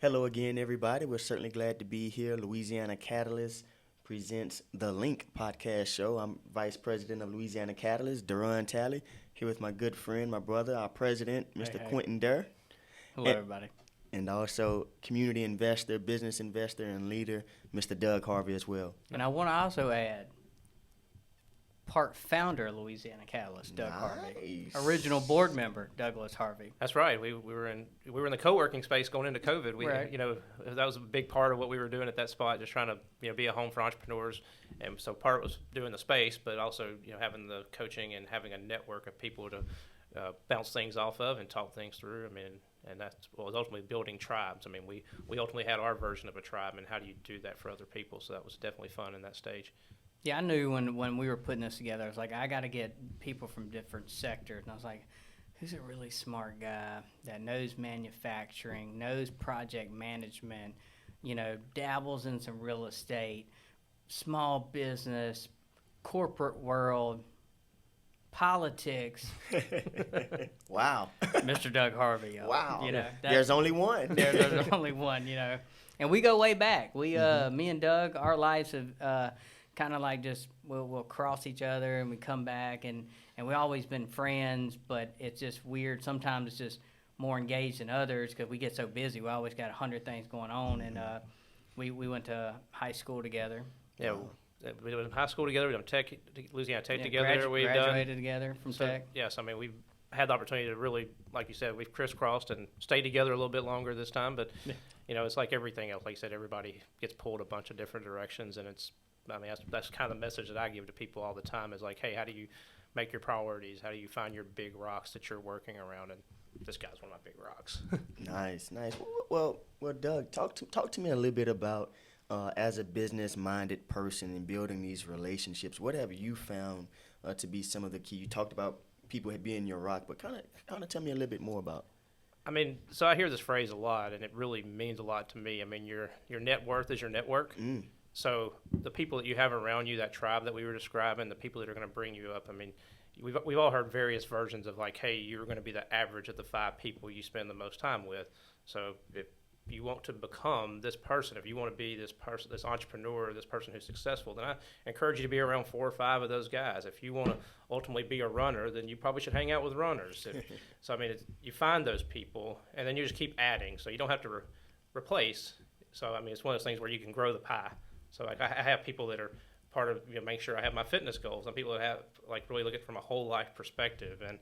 Hello again, everybody. We're certainly glad to be here. Louisiana Catalyst presents the Link podcast show. I'm Vice President of Louisiana Catalyst, Duran Talley, here with my good friend, my brother, our president, Mr. Hey. Quentin Durr. Hello, everybody. And also community investor, business investor, and leader, Mr. Doug Harvey as well. And I want to also add, part founder of Louisiana Catalyst, Doug Harvey. Original board member, Douglas Harvey. That's right. We were in the co-working space going into COVID. Right. That was a big part of what we were doing at that spot, just trying to be a home for entrepreneurs. And so part was doing the space, but also having the coaching and having a network of people to bounce things off of and talk things through. And that's what was ultimately building tribes. We ultimately had our version of a tribe, and how do you do that for other people? So that was definitely fun in that stage. Yeah, I knew when we were putting this together, I was like, I got to get people from different sectors. And I was like, who's a really smart guy that knows manufacturing, knows project management, dabbles in some real estate, small business, corporate world, politics. Wow. Mr. Doug Harvey. Wow. There's only one. there's only one, And we go way back. Me and Doug, our lives have kind of like just we'll cross each other and we come back and we've always been friends, but it's just weird. Sometimes it's just more engaged than others because we get so busy. We always got 100 things going on, and we went to high school together. Yeah, we went to high school together. We went to Louisiana Tech together. Graduated together from Tech. Yes, we've had the opportunity to really, like you said, we've crisscrossed and stayed together a little bit longer this time. But it's like everything else. Like you said, everybody gets pulled a bunch of different directions, and that's kind of the message that I give to people all the time is like, hey, how do you make your priorities? How do you find your big rocks that you're working around? And this guy's one of my big rocks. Nice. Well, Doug, talk to me a little bit about as a business-minded person and building these relationships. What have you found to be some of the key? You talked about people being your rock, but kind of tell me a little bit more about. So I hear this phrase a lot, and it really means a lot to me. Your net worth is your network. So the people that you have around you, that tribe that we were describing, the people that are going to bring you up, we've all heard various versions of like, hey, you're going to be the average of the 5 people you spend the most time with. So if you want to become this person, if you want to be this person, this entrepreneur, this person who's successful, then I encourage you to be around 4 or 5 of those guys. If you want to ultimately be a runner, then you probably should hang out with runners. You find those people, and then you just keep adding. So you don't have to replace. So, it's one of those things where you can grow the pie. So like I have people that are part of make sure I have my fitness goals. Some people that have really look at it from a whole life perspective, and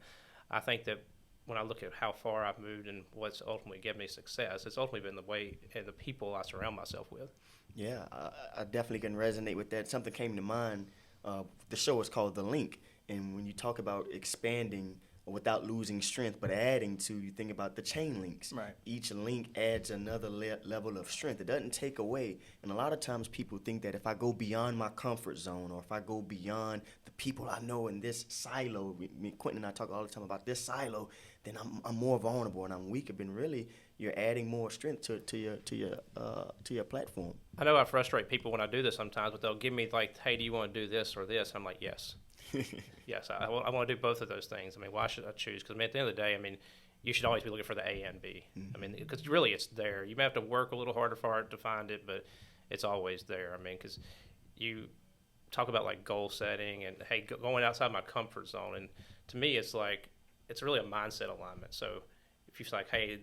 I think that when I look at how far I've moved and what's ultimately given me success, it's ultimately been the way and the people I surround myself with. Yeah, I definitely can resonate with that. Something came to mind. The show is called The Link, and when you talk about expanding without losing strength, but adding to, you think about the chain links. Right. Each link adds another level of strength. It doesn't take away. And a lot of times people think that if I go beyond my comfort zone or if I go beyond the people I know in this silo, Quentin and I talk all the time about this silo, then I'm more vulnerable and I'm weaker. But really, you're adding more strength to your platform. I know I frustrate people when I do this sometimes, but they'll give me like, hey, do you want to do this or this? I'm like, yes. Yes, I want to do both of those things. Why should I choose? Because at the end of the day, you should always be looking for the A and B. Because really it's there. You may have to work a little harder for it to find it, but it's always there. Because you talk about like goal setting and hey, going outside my comfort zone, and to me it's like it's really a mindset alignment. So if you're like, hey,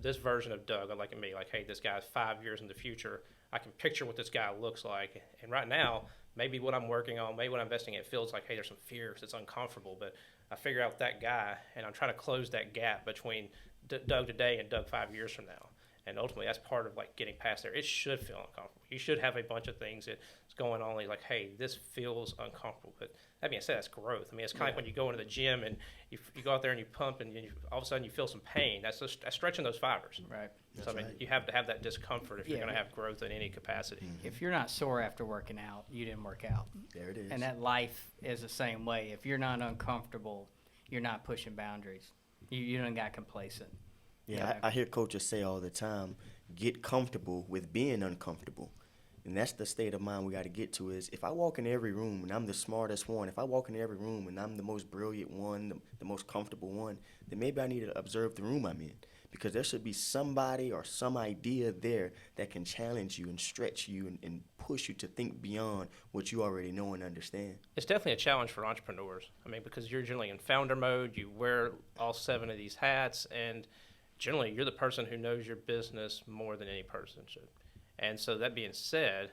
this version of Doug, like me, like hey, this guy's 5 years in the future. I can picture what this guy looks like, and right now. Maybe what I'm working on, maybe what I'm investing in, it feels like, hey, there's some fears, it's uncomfortable, but I figure out that guy, and I'm trying to close that gap between Doug today and Doug 5 years from now. And ultimately, that's part of like getting past there. It should feel uncomfortable. You should have a bunch of things that's going on, like, hey, this feels uncomfortable. But that being said, that's growth. It's kind of like when you go into the gym and you go out there and you pump, and all of a sudden you feel some pain. That's stretching those fibers. Right. That's right. You have to have that discomfort if you're going to have growth in any capacity. If you're not sore after working out, you didn't work out. There it is. And that life is the same way. If you're not uncomfortable, you're not pushing boundaries. You don't got complacent. Yeah, I hear coaches say all the time, get comfortable with being uncomfortable. And that's the state of mind we got to get to is if I walk in every room and I'm the smartest one, if I walk in every room and I'm the most brilliant one, the most comfortable one, then maybe I need to observe the room I'm in. because there should be somebody or some idea there that can challenge you and stretch you and push you to think beyond what you already know and understand. It's definitely a challenge for entrepreneurs. I mean, because you're generally in founder mode, you wear all 7 of these hats, and generally you're the person who knows your business more than any person should. And so that being said,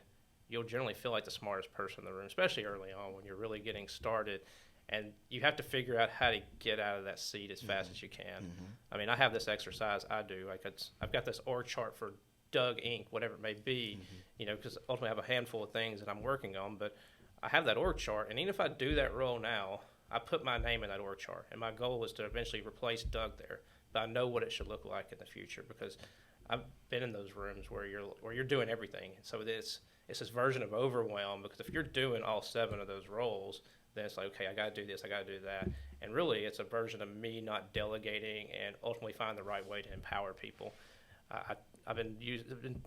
you'll generally feel like the smartest person in the room, especially early on when you're really getting started. And you have to figure out how to get out of that seat as fast as you can. I mean, I have this exercise I do. Like I've got this org chart for Doug Inc., whatever it may be, you know, because ultimately I have a handful of things that I'm working on. But I have that org chart, and even if I do that role now, I put my name in that org chart. And my goal is to eventually replace Doug there. But I know what it should look like in the future because I've been in those rooms where you're doing everything. So it's this version of overwhelm, because if you're doing all 7 of those roles, then it's like, okay, I got to do this, I got to do that. And really, it's a version of me not delegating and ultimately find the right way to empower people. I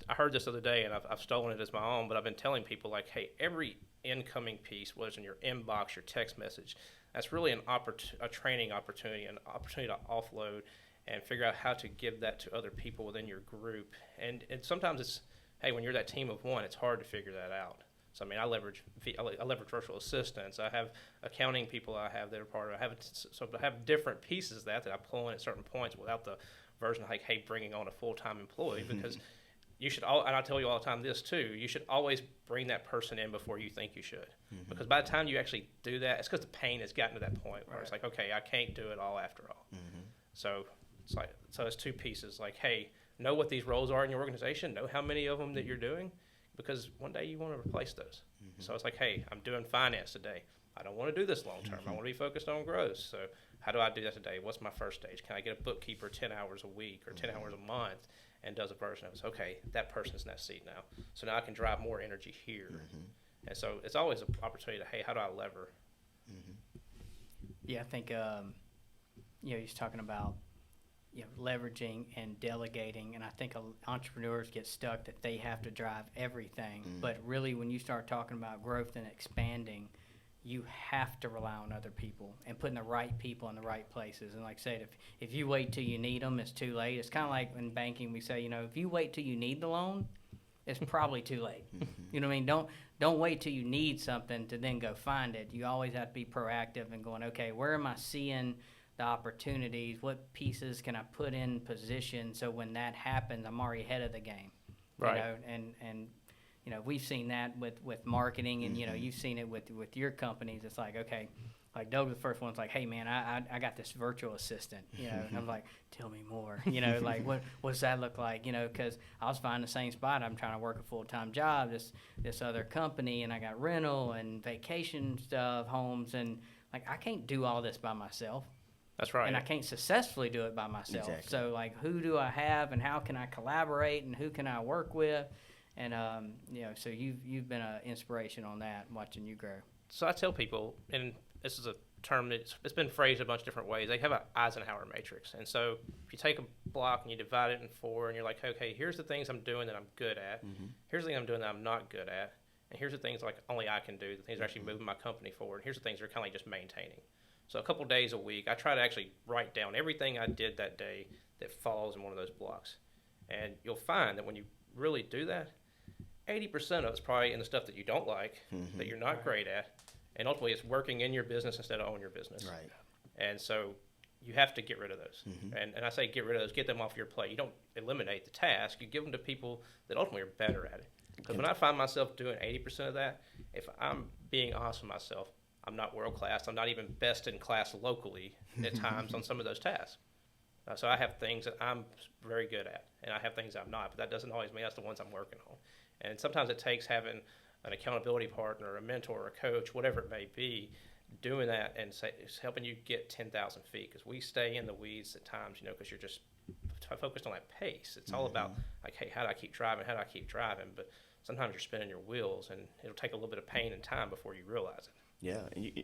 heard this the other day, and I've stolen it as my own, but I've been telling people, like, hey, every incoming piece, whether it's in your inbox, your text message, that's really a training opportunity, an opportunity to offload and figure out how to give that to other people within your group. And sometimes it's, hey, when you're that team of 1, it's hard to figure that out. So, I mean, I leverage virtual assistants. I have accounting people I have that are part of it. I have different pieces of that I pull in at certain points without the version of, like, hey, bringing on a full-time employee, because you should and I tell you all the time this too, you should always bring that person in before you think you should. Because by the time you actually do that, it's because the pain has gotten to that point where it's like, okay, I can't do it all after all. So it's 2 pieces, like, hey, know what these roles are in your organization, know how many of them that you're doing, because one day you want to replace those. So it's like, hey, I'm doing finance today. I don't want to do this long term. I want to be focused on growth. So how do I do that today? What's my first stage? Can I get a bookkeeper 10 hours a week or 10 hours a month and does a version of it? So, okay, that person's in that seat now. So now I can drive more energy here. And so it's always an opportunity to, hey, how do I lever? Yeah, I think, he's talking about, leveraging and delegating, and I think entrepreneurs get stuck that they have to drive everything. But really, when you start talking about growth and expanding, you have to rely on other people and putting the right people in the right places. And like I said, if you wait till you need them, it's too late. It's kind of like in banking, we say, if you wait till you need the loan, it's probably too late. You know what I mean? Don't wait till you need something to then go find it. You always have to be proactive and going, okay, where am I seeing the opportunities? What pieces can I put in position so when that happens, I'm already ahead of the game? Right. And we've seen that with marketing, and you've seen it with your companies. It's like, okay, like Doug was the first one. It's like, hey man, I got this virtual assistant, and I'm like, tell me more, like what does that look like, because I was finding the same spot. I'm trying to work a full-time job, this other company, and I got rental and vacation stuff, homes, and like I can't do all this by myself. That's right. And I can't successfully do it by myself. Exactly. So, like, who do I have, and how can I collaborate, and who can I work with? And, so you've been an inspiration on that, watching you grow. So I tell people, and this is a term that's been phrased a bunch of different ways. They have an Eisenhower matrix. And so if you take a block and you divide it in 4, and you're like, okay, here's the things I'm doing that I'm good at. Here's the things I'm doing that I'm not good at. And here's the things like only I can do, the things that are actually moving my company forward. Here's the things that are kind of like just maintaining. So a couple days a week, I try to actually write down everything I did that day that falls in one of those blocks. And you'll find that when you really do that, 80% of it's probably in the stuff that you don't like, that you're not great at, and ultimately it's working in your business instead of on your business. Right. And so you have to get rid of those. And I say get rid of those, get them off your plate. You don't eliminate the task. You give them to people that ultimately are better at it. Because when I find myself doing 80% of that, if I'm being honest with myself, I'm not world class. I'm not even best in class locally at times on some of those tasks. So I have things that I'm very good at, and I have things I'm not, but that doesn't always mean that's the ones I'm working on. And sometimes it takes having an accountability partner, a mentor, a coach, whatever it may be, doing that and it's helping you get 10,000 feet, because we stay in the weeds at times, because you're just focused on that pace. It's all about, like, hey, how do I keep driving? How do I keep driving? But sometimes you're spinning your wheels, and it'll take a little bit of pain and time before you realize it. Yeah,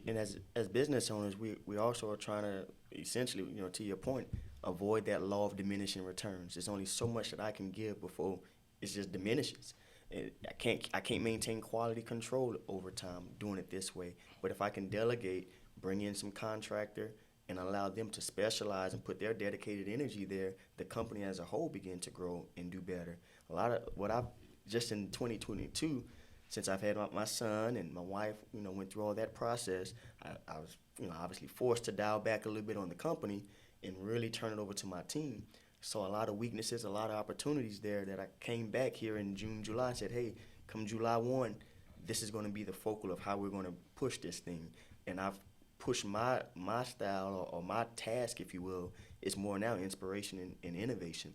and as business owners, we also are trying to essentially, to your point, avoid that law of diminishing returns. There's only so much that I can give before it just diminishes. I can't maintain quality control over time doing it this way. But if I can delegate, bring in some contractor, and allow them to specialize and put their dedicated energy there, the company as a whole begin to grow and do better. A lot of what I've just in 2022, since I've had my son and my wife, went through all that process, I was, obviously forced to dial back a little bit on the company and really turn it over to my team. Saw a lot of weaknesses, a lot of opportunities there that I came back here in June, July, and said, hey, come July 1, this is going to be the focal of how we're going to push this thing. And I've pushed my style or my task, if you will, is more now inspiration and innovation.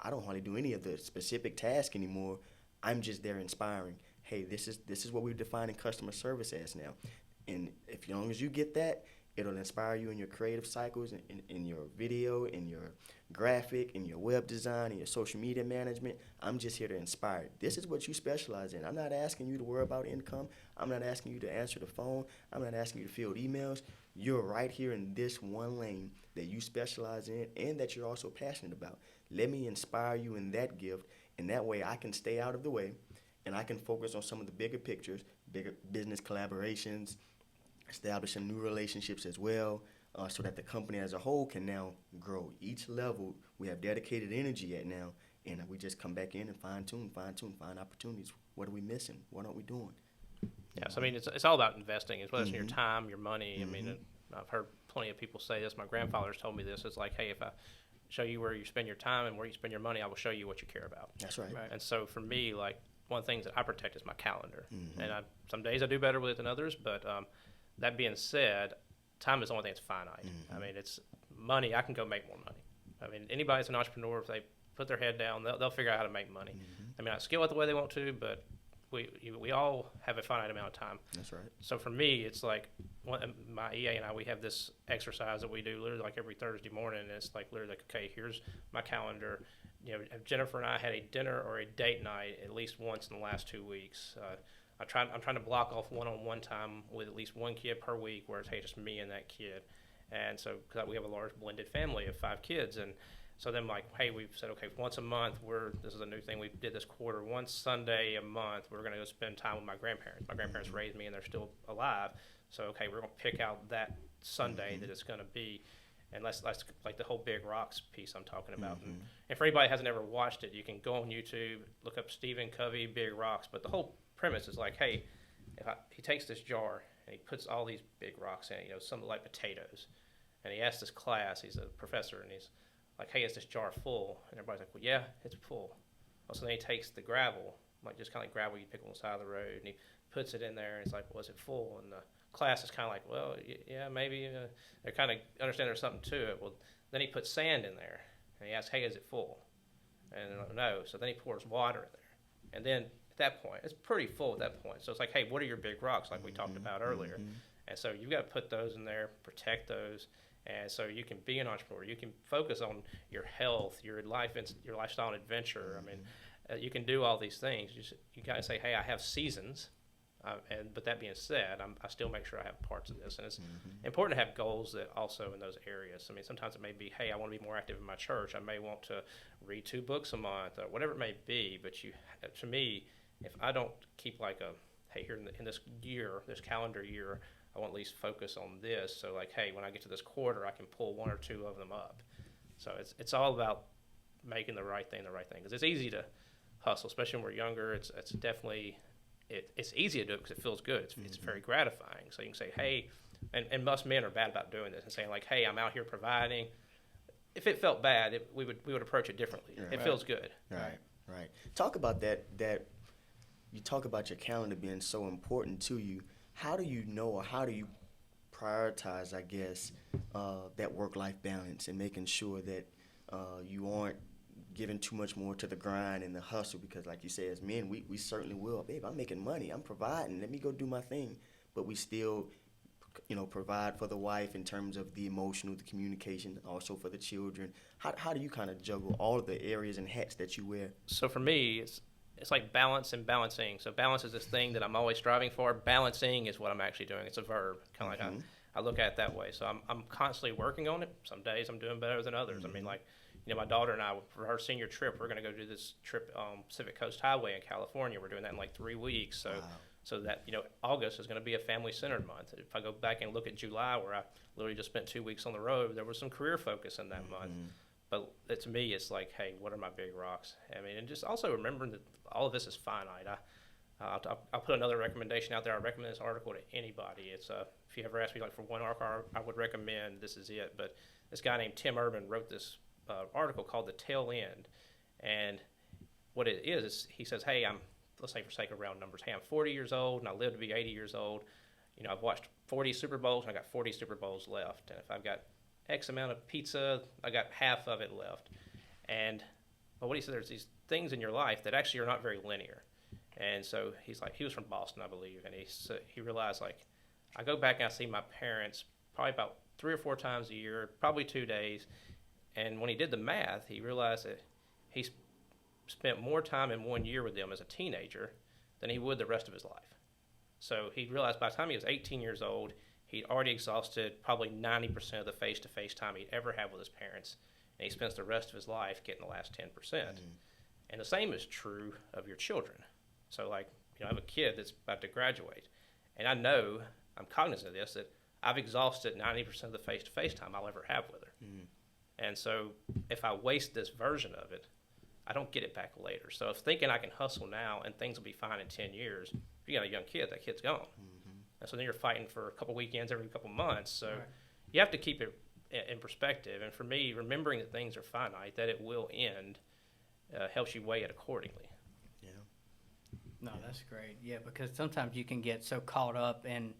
I don't hardly do any of the specific tasks anymore. I'm just there inspiring. Hey, this is what we're defining customer service as now. And as long as you get that, it'll inspire you in your creative cycles, in your video, in your graphic, in your web design, in your social media management. I'm just here to inspire. This is what you specialize in. I'm not asking you to worry about income. I'm not asking you to answer the phone. I'm not asking you to field emails. You're right here in this one lane that you specialize in and that you're also passionate about. Let me inspire you in that gift, and that way I can stay out of the way and I can focus on some of the bigger pictures, bigger business collaborations, establishing new relationships as well, so that the company as a whole can now grow. Each level we have dedicated energy at now, and we just come back in and fine tune, find opportunities. What are we missing? What aren't we doing? Yeah, so I mean, it's all about investing, whether it's in your time, your money. I mean, I've heard plenty of people say this. My grandfather's told me this. It's like, hey, if I show you where you spend your time and where you spend your money, I will show you what you care about. That's right. And so for me, like, one of the things that I protect is my calendar. And some days I do better with it than others, but that being said, time is the only thing that's finite. I mean, it's money. I can go make more money. I mean, anybody that's an entrepreneur, if they put their head down, they'll figure out how to make money. I mean, I scale it the way they want to, but we all have a finite amount of time. That's right. So for me, it's like my EA and I, we have this exercise that we do literally like every Thursday morning. And it's like literally like, okay, here's my calendar. Jennifer and I had a dinner or a date night at least once in the last 2 weeks. I'm trying to block off one-on-one time with at least one kid per week, where it's, hey, just me and that kid. And so cause we have a large blended family of 5 kids, and so then like, hey, we've said, okay, once a month, this is a new thing we did this quarter. One Sunday a month, we're going to go spend time with my grandparents. My grandparents raised me, and they're still alive. So okay, we're going to pick out that Sunday that it's going to be. And that's like the whole Big Rocks piece I'm talking about. And for anybody who hasn't ever watched it, you can go on YouTube, look up Stephen Covey, Big Rocks. But the whole premise is like, hey, he takes this jar and he puts all these big rocks in it, some like potatoes. And he asks this class, he's a professor, and he's like, hey, is this jar full? And everybody's like, well, yeah, it's full. Well, so then he takes the gravel, like just kind of like gravel you pick on the side of the road, and he puts it in there, and he's like, well, is it full? And the class is kind of like, well, yeah, maybe. They kind of understand there's something to it. Well, then he puts sand in there, and he asks, hey, is it full? And they're like, no. So then he pours water in there. And then at that point, it's pretty full at that point. So it's like, hey, what are your big rocks, like we talked about earlier? And so you've got to put those in there, protect those. And so you can be an entrepreneur. You can focus on your health, your life, your lifestyle and adventure. I mean, you can do all these things. You got to say, hey, I have seasons. But that being said, I still make sure I have parts of this. And it's important to have goals that also in those areas. I mean, sometimes it may be, hey, I want to be more active in my church. I may want to read 2 books a month or whatever it may be. But to me, if I don't keep like hey, here in this year, this calendar year, I want to at least focus on this. So like, hey, when I get to this quarter, I can pull 1 or 2 of them up. So it's all about making the right thing. Because it's easy to hustle, especially when we're younger. It's definitely... It's easy to do it because it feels good. It's very gratifying. So you can say, hey, and most men are bad about doing this and saying like, hey, I'm out here providing. If it felt bad, we would approach it differently. Right. It feels good. Right. Talk about that. You talk about your calendar being so important to you. How do you know, or how do you prioritize, I guess, that work-life balance and making sure that you aren't giving too much more to the grind and the hustle? Because like you say, as men, we certainly will. Babe, I'm making money. I'm providing. Let me go do my thing. But we still, provide for the wife in terms of the emotional, the communication, also for the children. How do you kind of juggle all of the areas and hats that you wear? So for me, it's like balance and balancing. So balance is this thing that I'm always striving for. Balancing is what I'm actually doing. It's a verb, kind of like I look at it that way. So I'm constantly working on it. Some days I'm doing better than others. I mean, like, my daughter and I, for her senior trip, we're going to go do this trip Pacific Coast Highway in California. We're doing that in like 3 weeks. So So that, August is going to be a family-centered month. If I go back and look at July, where I literally just spent 2 weeks on the road, there was some career focus in that month. But to me, it's like, hey, what are my big rocks? I mean, and just also remembering that all of this is finite. I'll put another recommendation out there. I recommend this article to anybody. It's if you ever ask me like for one article I would recommend, this is it. But this guy named Tim Urban wrote this article called The Tail End. And what it is he says, hey, let's say for sake of round numbers, hey, I'm 40 years old and I live to be 80 years old. I've watched 40 Super Bowls and I got 40 Super Bowls left. And if I've got X amount of pizza, I got half of it left. But what he said, there's these things in your life that actually are not very linear. And so he's like, he was from Boston, I believe, and he realized, like, I go back and I see my parents probably about 3 or 4 times a year, probably 2 days. And when he did the math, he realized that he spent more time in 1 year with them as a teenager than he would the rest of his life. So he realized by the time he was 18 years old, he'd already exhausted probably 90% of the face-to-face time he'd ever had with his parents, and he spends the rest of his life getting the last 10%. And the same is true of your children. So, like, I have a kid that's about to graduate, and I'm cognizant of this, that I've exhausted 90% of the face-to-face time I'll ever have with her. And so if I waste this version of it, I don't get it back later. So if thinking I can hustle now and things will be fine in 10 years, if you got a young kid, that kid's gone. And so then you're fighting for a couple weekends every couple months. So you have to keep it in perspective. And for me, remembering that things are finite, that it will end, helps you weigh it accordingly. No, that's great. Yeah, because sometimes you can get so caught up in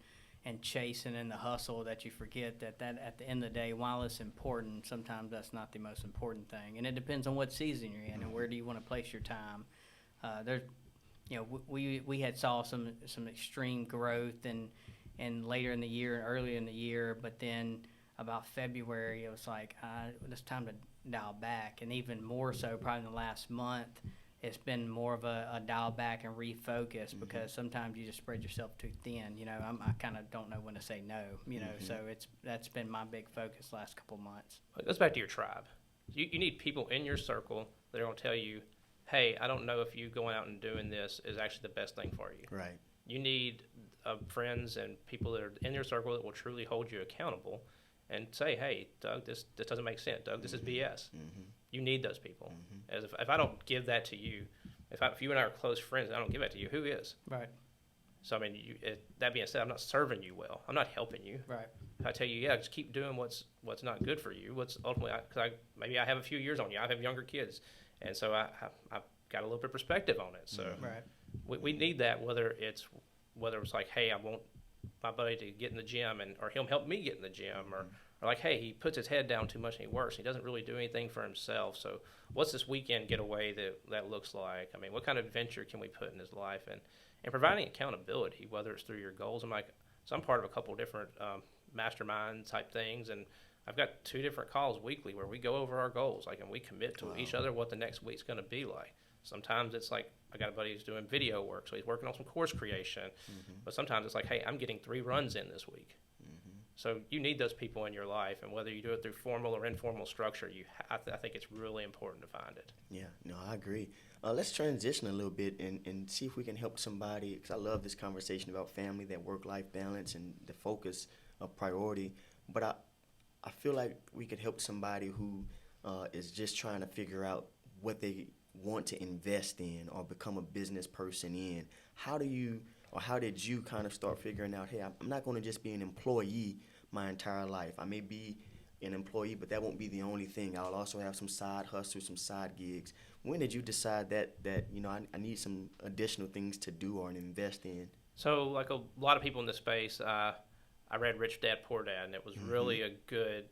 chasing in the hustle that you forget that at the end of the day, while it's important, sometimes that's not the most important thing. And it depends on what season you're in and where do you want to place your time. We had saw some extreme growth and later in the year and earlier in the year, but then about February, it was like, it's time to dial back. And even more so probably in the last month, it's been more of a dial back and refocus because sometimes you just spread yourself too thin. I kind of don't know when to say no, so that's been my big focus last couple months. It goes back to your tribe. You need people in your circle that are going to tell you, hey, I don't know if you going out and doing this is actually the best thing for you. Right. You need friends and people that are in your circle that will truly hold you accountable and say, hey, Doug, this doesn't make sense. Doug, this is BS. You need those people. As if I don't give that to you, if you and I are close friends and I don't give that to you, who is? Right. So, I mean, that being said, I'm not serving you well. I'm not helping you. Right. If I tell you, just keep doing what's not good for you, what's ultimately, because maybe I have a few years on you. I have younger kids. And so I've got a little bit of perspective on it. So we need that, whether it's like, hey, I want my buddy to get in the gym or him help me get in the gym or like, hey, he puts his head down too much and he works. He doesn't really do anything for himself. So what's this weekend getaway that looks like? I mean, what kind of adventure can we put in his life? And providing accountability, whether it's through your goals. I'm part of a couple different mastermind type things, and I've got 2 different calls weekly where we go over our goals, and we commit to each other what the next week's going to be like. Sometimes it's like I got a buddy who's doing video work, so he's working on some course creation. But sometimes it's like, hey, I'm getting 3 runs in this week. So you need those people in your life, and whether you do it through formal or informal structure, I think it's really important to find it. Yeah, no, I agree. Let's transition a little bit and see if we can help somebody, because I love this conversation about family, that work-life balance, and the focus of priority. But I feel like we could help somebody who is just trying to figure out what they want to invest in or become a business person in. How did you kind of start figuring out, hey, I'm not going to just be an employee my entire life. I may be an employee, but that won't be the only thing. I'll also have some side hustles, some side gigs. When did you decide that I need some additional things to do or invest in? So like a lot of people in this space, I read Rich Dad, Poor Dad, and it was really a good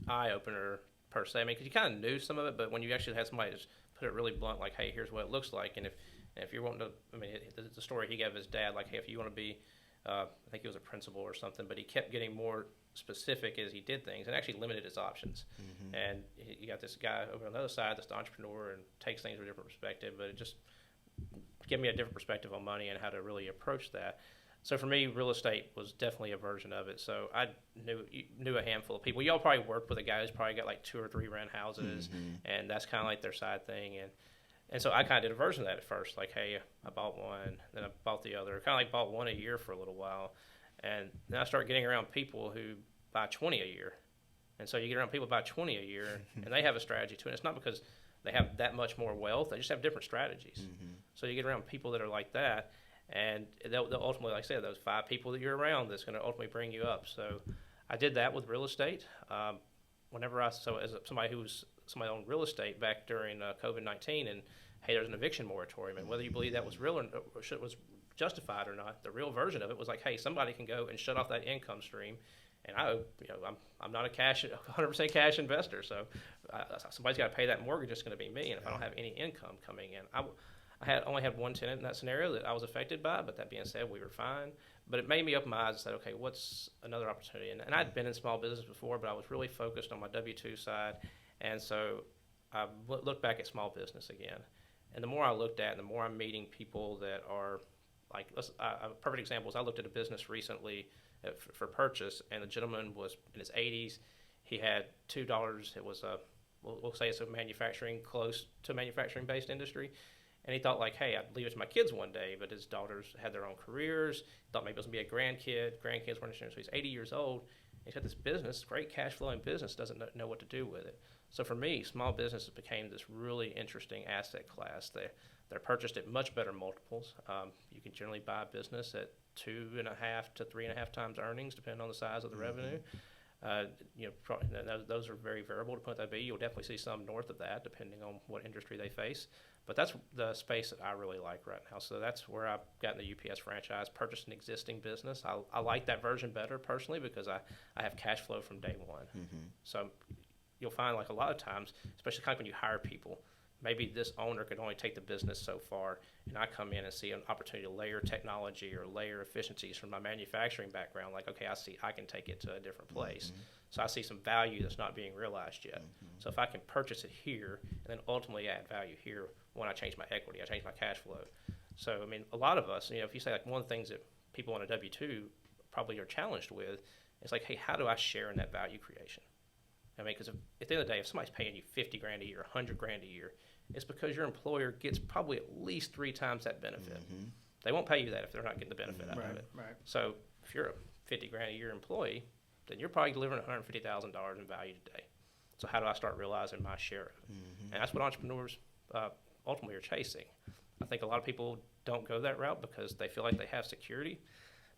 eye-opener per se. I mean, because you kind of knew some of it, but when you actually had somebody just put it really blunt, like, hey, here's what it looks like, and if you're wanting to, I mean, the story he gave his dad, like, hey, if you want to be, I think he was a principal or something, but he kept getting more specific as he did things and actually limited his options. And you got this guy over on the other side that's the entrepreneur and takes things from a different perspective, but it just gave me a different perspective on money and how to really approach that. So for me, real estate was definitely a version of it. So I knew a handful of people. Y'all probably worked with a guy who's probably got like 2 or 3 rent houses, and that's kind of like their side thing. And And so I kind of did a version of that at first, like, hey, I bought one, then I bought the other, kind of like bought one a year for a little while. And then I started getting around people who buy 20 a year. And so you get around people who buy 20 a year, and they have a strategy too. And it's not because they have that much more wealth, they just have different strategies. So you get around people that are like that, and they'll ultimately, like I said, those 5 people that you're around that's going to ultimately bring you up. So I did that with real estate. Somebody owned real estate back during COVID-19, and hey, there's an eviction moratorium, and whether you believe that was real or was justified or not, the real version of it was like, hey, somebody can go and shut off that income stream, and I'm not a 100% cash investor, so somebody's got to pay that mortgage. It's going to be me, and if I don't have any income coming in, I only had one tenant in that scenario that I was affected by, but that being said, we were fine. But it made me open my eyes and said, okay, what's another opportunity? And I'd been in small business before, but I was really focused on my W-2 side. And so I looked back at small business again. And the more I looked at, the more I'm meeting people that are like, a perfect example is I looked at a business recently for purchase, and the gentleman was in his 80s. He had $2. It was we'll say it's close to a manufacturing-based industry. And he thought, like, hey, I'd leave it to my kids one day, but his daughters had their own careers. Thought maybe it was going to be a grandkid. Grandkids weren't interested. So he's 80 years old. He's got this business, great cash flowing business, doesn't know what to do with it. So for me, small businesses became this really interesting asset class. They're purchased at much better multiples. You can generally buy a business at 2.5 to 3.5 times earnings, depending on the size of the revenue. Those are very variable to put that be. You'll definitely see some north of that, depending on what industry they face. But that's the space that I really like right now. So that's where I've gotten the UPS franchise, purchased an existing business. I like that version better personally because I have cash flow from day one. So you'll find like a lot of times, especially kind of when you hire people, maybe this owner could only take the business so far, and I come in and see an opportunity to layer technology or layer efficiencies from my manufacturing background. Like, okay, I see I can take it to a different place. So I see some value that's not being realized yet. So if I can purchase it here and then ultimately add value here, when I change my equity, I change my cash flow. So, I mean, a lot of us, if you say like one of the things that people on a W-2 probably are challenged with, it's like, hey, how do I share in that value creation? I mean, because at the end of the day, if somebody's paying you $50,000 a year, $100,000 a year, it's because your employer gets probably at least 3 times that benefit. They won't pay you that if they're not getting the benefit out of it. Right. So if you're a $50,000 a year employee, then you're probably delivering $150,000 in value today. So how do I start realizing my share of it? And that's what entrepreneurs ultimately are chasing. I think a lot of people don't go that route because they feel like they have security.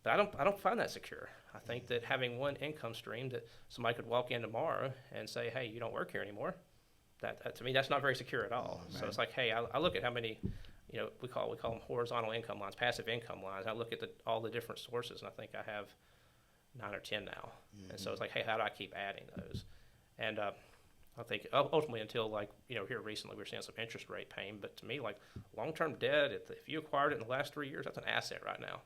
But I don't find that secure. I think that having one income stream that somebody could walk in tomorrow and say, hey, you don't work here anymore, that to me, that's not very secure at all. Right. So it's like, hey, I look at how many, we call them horizontal income lines, passive income lines. I look at all the different sources, and I think I have 9 or 10 now. And so it's like, hey, how do I keep adding those? And I think ultimately until here recently we're seeing some interest rate pain, but to me, like long-term debt, if you acquired it in the last 3 years, that's an asset right now,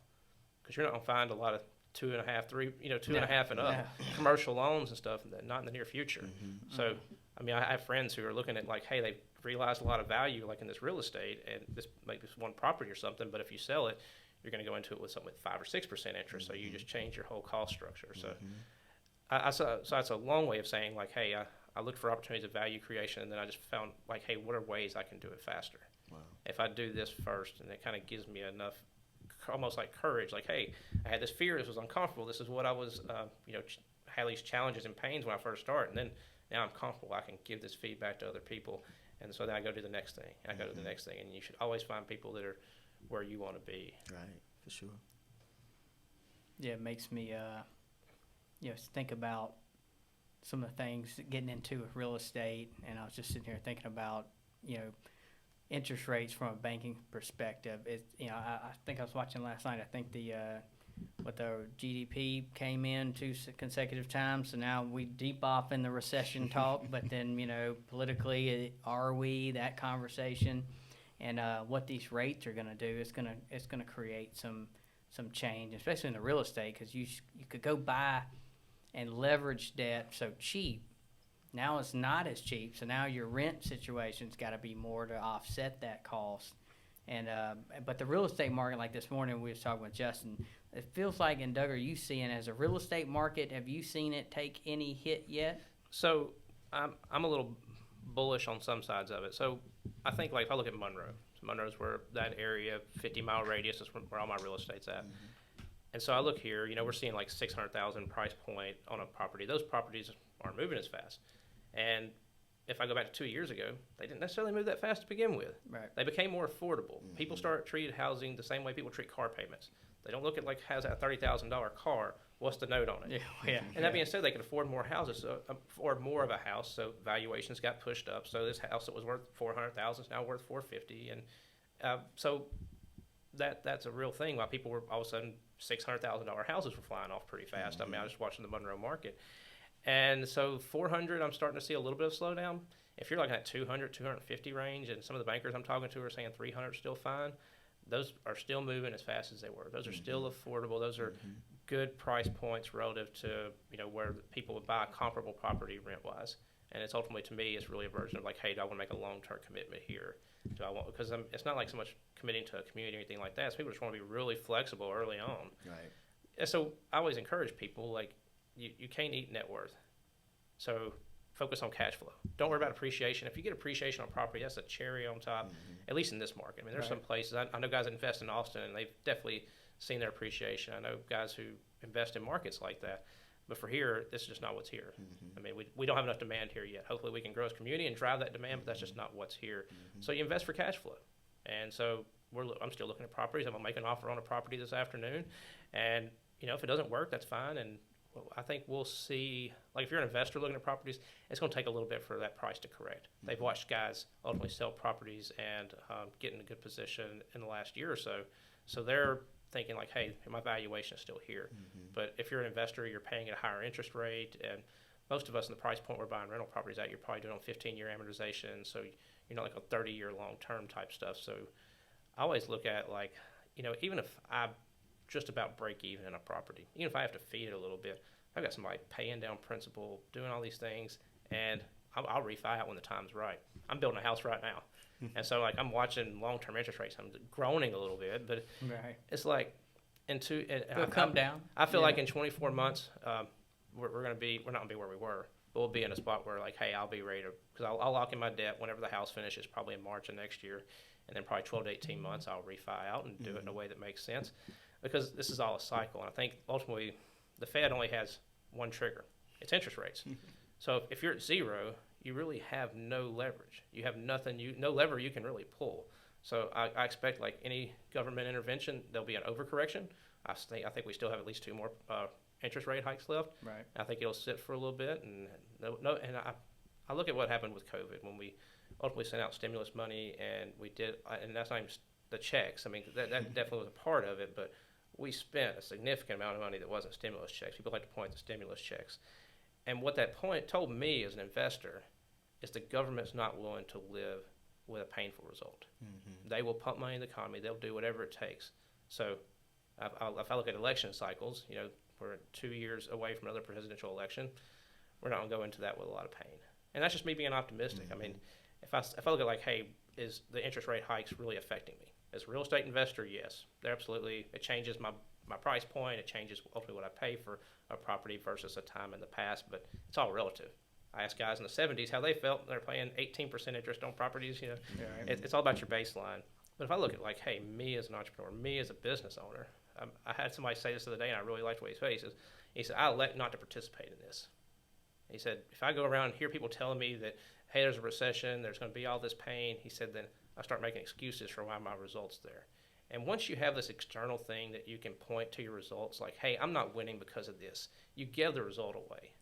because you're not going to find a lot of 2.5, 3, 2.5 and up commercial loans and stuff, not in the near future. So, I mean, I have friends who are looking at like, hey, they've realized a lot of value like in this real estate, and this maybe this one property or something, but if you sell it, you're going to go into it with something with 5 or 6% interest, so you just change your whole cost structure. So, so that's a long way of saying like, hey, I looked for opportunities of value creation, and then I just found like, hey, what are ways I can do it faster? Wow. If I do this first, and it kind of gives me enough, almost like courage, like, hey, I had this fear, this was uncomfortable, this is what I was, had these challenges and pains when I first started, and then now I'm comfortable, I can give this feedback to other people, and so then I go do the next thing, I go to the next thing, and you should always find people that are where you want to be. Right, for sure. Yeah, it makes me, think about some of the things getting into with real estate, and I was just sitting here thinking about, interest rates from a banking perspective. I think I was watching last night. I think the GDP came in 2 consecutive times, so now we deep off in the recession talk. But then politically, are we, that conversation, and what these rates are going to do? It's going to create some change, especially in the real estate, because you could go buy and leverage debt so cheap. Now it's not as cheap, so now your rent situation's got to be more to offset that cost. And but the real estate market, like this morning we was talking with Justin, it feels like, and Doug, are you seeing as a real estate market, have you seen it take any hit yet? So I'm a little bullish on some sides of it. So I think like if I look at Monroe, Monroe's where that area, 50-mile radius is where all my real estate's at. And so I look here, we're seeing like 600,000 price point on a property. Those properties aren't moving as fast. And if I go back to 2 years ago, they didn't necessarily move that fast to begin with. Right. They became more affordable. People start treating housing the same way people treat car payments. They don't look at like, how's that $30,000 car? What's the note on it? Yeah. And that being said, they could afford more houses, so afford more of a house. So valuations got pushed up. So this house that was worth $400,000 is now worth $450,000, and so that's a real thing. Why people were all of a sudden $600,000 houses were flying off pretty fast. I mean, I was just watching the Monroe market, and so 400, I'm starting to see a little bit of slowdown. If you're looking at 200, 250 range, and some of the bankers I'm talking to are saying 300 is still fine, those are still moving as fast as they were. Those are still affordable. Those are good price points relative to where people would buy a comparable property rent wise. And it's ultimately, to me, it's really a version of like, hey, do I want to make a long-term commitment here? Do I want, because it's not like so much committing to a community or anything like that. So people just want to be really flexible early on. Right. And so I always encourage people, like, you can't eat net worth. So focus on cash flow. Don't worry about appreciation. If you get appreciation on property, that's a cherry on top, at least in this market. I mean, there's some places, I know guys that invest in Austin, and they've definitely seen their appreciation. I know guys who invest in markets like that. But for here, this is just not what's here. I mean, we don't have enough demand here yet. Hopefully we can grow as a community and drive that demand, but that's just not what's here. So you invest for cash flow. And so I'm still looking at properties. I'm going to make an offer on a property this afternoon. And, if it doesn't work, that's fine. And I think we'll see, like if you're an investor looking at properties, it's going to take a little bit for that price to correct. They've watched guys ultimately sell properties and get in a good position in the last year or so. So they're thinking like, hey, my valuation is still here. But if you're an investor, you're paying at a higher interest rate, and most of us in the price point we're buying rental properties at, you're probably doing on 15-year amortization, so you're not like a 30-year long-term type stuff. So I always look at like, even if I just about break even in a property, even if I have to feed it a little bit, I've got somebody paying down principal, doing all these things, and I'll refi out when the time's right. I'm building a house right now. And so, like, I'm watching long-term interest rates. I'm groaning a little bit, but it's like, It'll come down. I feel like in 24 months, we're not going to be where we were, but we'll be in a spot where, like, hey, I'll be ready to, because I'll lock in my debt whenever the house finishes, probably in March of next year, and then probably 12 to 18 months, I'll refi out and do it in a way that makes sense, because this is all a cycle. And I think ultimately, the Fed only has one trigger. It's interest rates. So if you're at zero, you really have no leverage. You have nothing, no lever you can really pull. So I expect, like any government intervention, there'll be an overcorrection. I think we still have at least 2 more interest rate hikes left. Right. I think it'll sit for a little bit, and I look at what happened with COVID when we ultimately sent out stimulus money, and we did, and that's not even the checks. I mean, that definitely was a part of it, but we spent a significant amount of money that wasn't stimulus checks. People like to point to stimulus checks. And what that point told me as an investor is the government's not willing to live with a painful result. They will pump money in the economy. They'll do whatever it takes. So if I look at election cycles, we're 2 years away from another presidential election. We're not going to go into that with a lot of pain. And that's just me being optimistic. I mean, if I look at like, hey, is the interest rate hikes really affecting me? As a real estate investor, yes. They're absolutely, it changes my price point. It changes ultimately what I pay for a property versus a time in the past, but it's all relative. I asked guys in the 70s how they felt. They're paying 18% interest on properties. It's all about your baseline. But if I look at like, hey, me as an entrepreneur, me as a business owner, I had somebody say this the other day, and I really liked what he said. He said, I elect not to participate in this. He said, if I go around and hear people telling me that, hey, there's a recession, there's going to be all this pain, he said, then I start making excuses for why my results there. And once you have this external thing that you can point to your results, like, hey, I'm not winning because of this, you give the result away.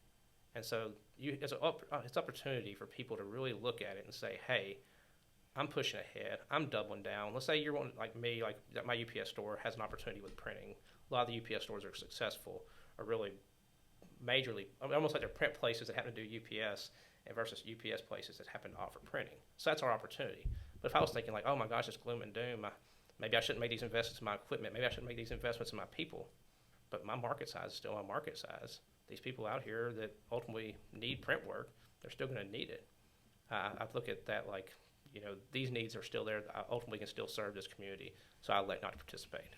And so it's opportunity for people to really look at it and say, hey, I'm pushing ahead. I'm doubling down. Let's say you're one like me, like my UPS store has an opportunity with printing. A lot of the UPS stores are successful, are really majorly, almost like they're print places that happen to do UPS versus UPS places that happen to offer printing. So that's our opportunity. But if I was thinking like, oh my gosh, it's gloom and doom, maybe I shouldn't make these investments in my equipment. Maybe I shouldn't make these investments in my people. But my market size is still my market size. These people out here that ultimately need print work, they're still going to need it. I look at that like, these needs are still there. I ultimately can still serve this community, so I elect not to participate.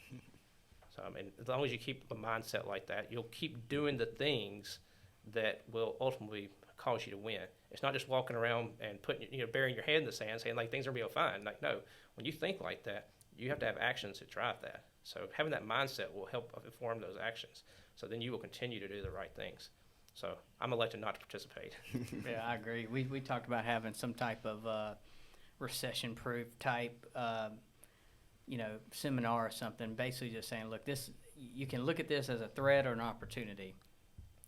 So, I mean, as long as you keep a mindset like that, you'll keep doing the things that will ultimately cause you to win. It's not just walking around and putting, burying your head in the sand saying like things are going to be fine. Like, no, when you think like that, you have to have actions that drive that. So having that mindset will help inform those actions. So then you will continue to do the right things. So I'm elected not to participate. Yeah, I agree. We talked about having some type of recession-proof type, seminar or something. Basically, just saying, look, you can look at this as a threat or an opportunity.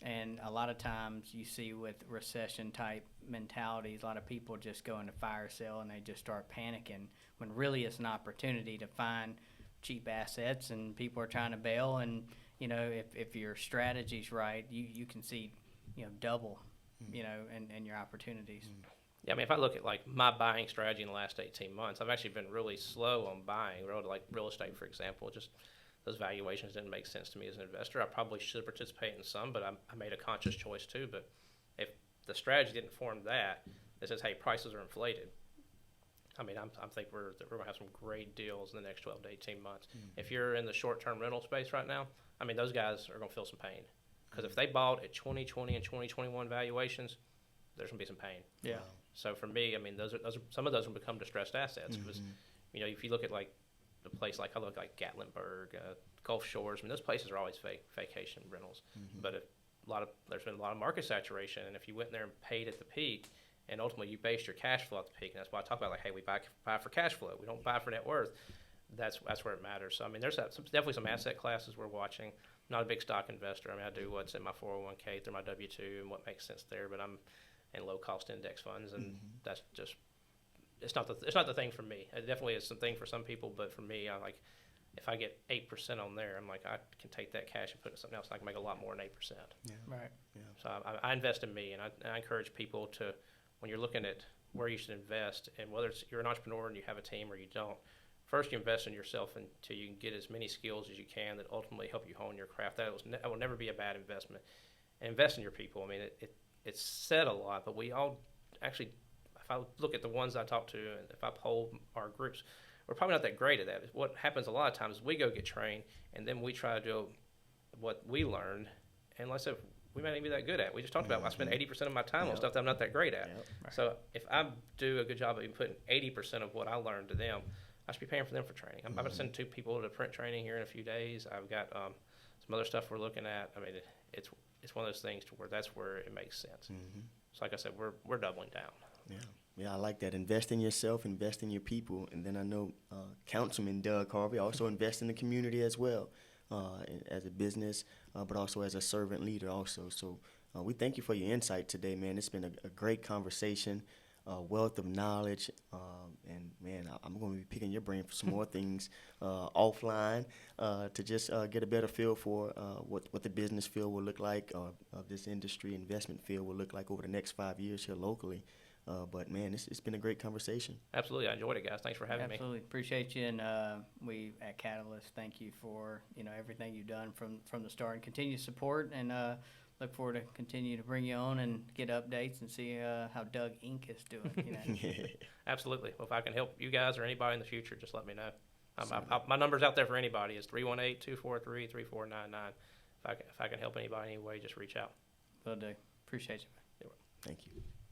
And a lot of times you see with recession-type mentalities, a lot of people just go into fire sale and they just start panicking when really it's an opportunity to find cheap assets and people are trying to bail. And, if your strategy's right, you can see, double, and your opportunities. Yeah, I mean, if I look at like my buying strategy in the last 18 months, I've actually been really slow on buying, like real estate, for example. Just those valuations didn't make sense to me as an investor. I probably should participate in some, but I made a conscious choice too. But if the strategy didn't form that says, hey, prices are inflated, I mean, I think we're going to have some great deals in the next 12 to 18 months. If you're in the short-term rental space right now, I mean, those guys are going to feel some pain. Because if they bought at 2020 and 2021 valuations, there's going to be some pain. Yeah. So for me, I mean, those are some of those will become distressed assets. Because, if you look at like the place like I look like Gatlinburg, Gulf Shores, I mean, those places are always vacation rentals. But there's been a lot of market saturation, and if you went in there and paid at the peak, and ultimately you based your cash flow at the peak, and that's why I talk about like, hey, we buy for cash flow. We don't buy for net worth. That's where it matters. So I mean, there's definitely some asset classes we're watching. I'm not a big stock investor. I mean, I do what's in my 401k through my W-2 and what makes sense there. But I'm in low cost index funds, and that's just it's not the thing for me. It definitely is something for some people, but for me, I like if I get 8% on there, I'm like I can take that cash and put it in something else. And I can make a lot more than 8%. Yeah. Right. Yeah. So I invest in me, and I encourage people to, when you're looking at where you should invest, and whether you're an entrepreneur and you have a team or you don't, first you invest in yourself until you can get as many skills as you can that ultimately help you hone your craft. That will never be a bad investment. And invest in your people. I mean, it's said a lot, but we all actually, if I look at the ones I talk to and if I poll our groups, we're probably not that great at that. What happens a lot of times is we go get trained, and then we try to do what we learned, and let's say we might not be that good at. We just talked about I spend 80% of my time on stuff that I'm not that great at. Right. So if I do a good job of putting 80% of what I learned to them, I should be paying for them for training. I'm going to send 2 people to print training here in a few days. I've got some other stuff we're looking at. I mean, it's one of those things to where that's where it makes sense. So like I said, we're doubling down. Yeah, I like that. Invest in yourself, invest in your people, and then I know Councilman Doug Harvey also invest in the community as well, as a business, but also as a servant leader also. So we thank you for your insight today, man. It's been a great conversation, wealth of knowledge, and man, I'm going to be picking your brain for some more things offline to just get a better feel for what the business field will look like, this industry investment field will look like over the next 5 years here locally. But man, it's been a great conversation. Absolutely, I enjoyed it, guys. Thanks for having me. Absolutely, appreciate you, and we at Catalyst thank you for everything you've done from the start, and continue support, and look forward to continue to bring you on and get updates and see how Doug Inc. is doing. Absolutely. Well, if I can help you guys or anybody in the future, just let me know. My number's out there for anybody. It's 318-243-3499. If I can help anybody in any way, just reach out. Will do. Appreciate you. Thank you.